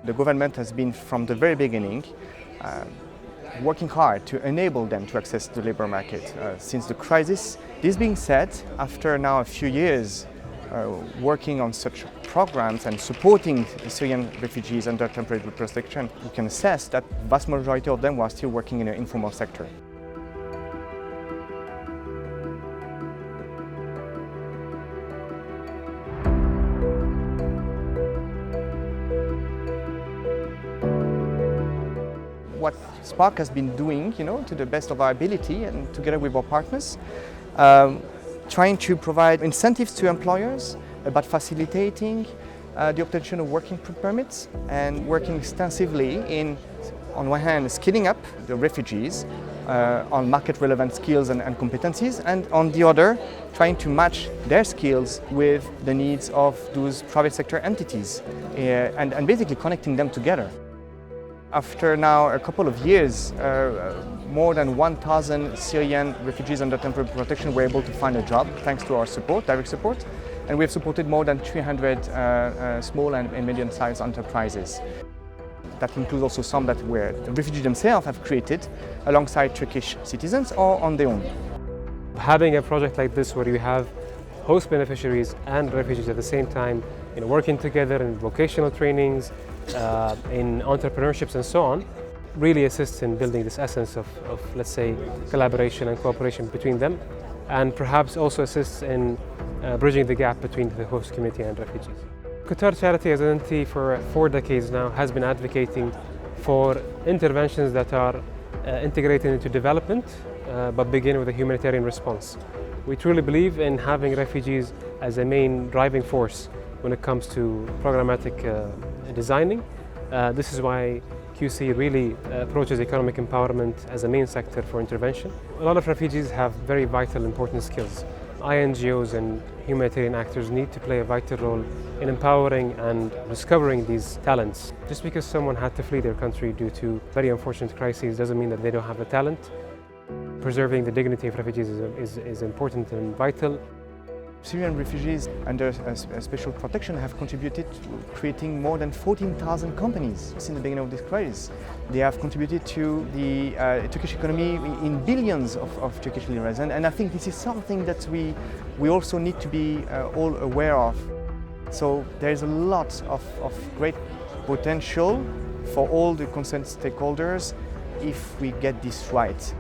The government has been, from the very beginning, working hard to enable them to access the labor market since the crisis. This being said, after now a few years working on such programs and supporting Syrian refugees under temporary protection, we can assess that the vast majority of them were still working in the informal sector. What Spark has been doing, to the best of our ability and together with our partners, trying to provide incentives to employers about facilitating the obtention of working permits and working extensively in, on one hand, skilling up the refugees on market-relevant skills and competencies, and on the other, trying to match their skills with the needs of those private sector entities and basically connecting them together. After now a couple of years, more than 1,000 Syrian refugees under temporary protection were able to find a job thanks to our support, direct support, and we have supported more than 300 small and medium-sized enterprises. That includes also some that were the refugees themselves have created alongside Turkish citizens or on their own. Having a project like this where you have host beneficiaries and refugees at the same time, working together in vocational trainings, in entrepreneurships and so on, really assists in building this essence of, let's say, collaboration and cooperation between them, and perhaps also assists in bridging the gap between the host community and refugees. Qatar Charity as an entity for 4 decades now has been advocating for interventions that are integrated into development, but begin with a humanitarian response. We truly believe in having refugees as a main driving force when it comes to programmatic designing. This is why QC really approaches economic empowerment as a main sector for intervention. A lot of refugees have very vital, important skills. NGOs and humanitarian actors need to play a vital role in empowering and discovering these talents. Just because someone had to flee their country due to very unfortunate crises doesn't mean that they don't have the talent. Preserving the dignity of refugees is important and vital. Syrian refugees under special protection have contributed to creating more than 14,000 companies since the beginning of this crisis. They have contributed to the Turkish economy in billions of Turkish liras, and I think this is something that we also need to be all aware of. So there is a lot of great potential for all the concerned stakeholders if we get this right.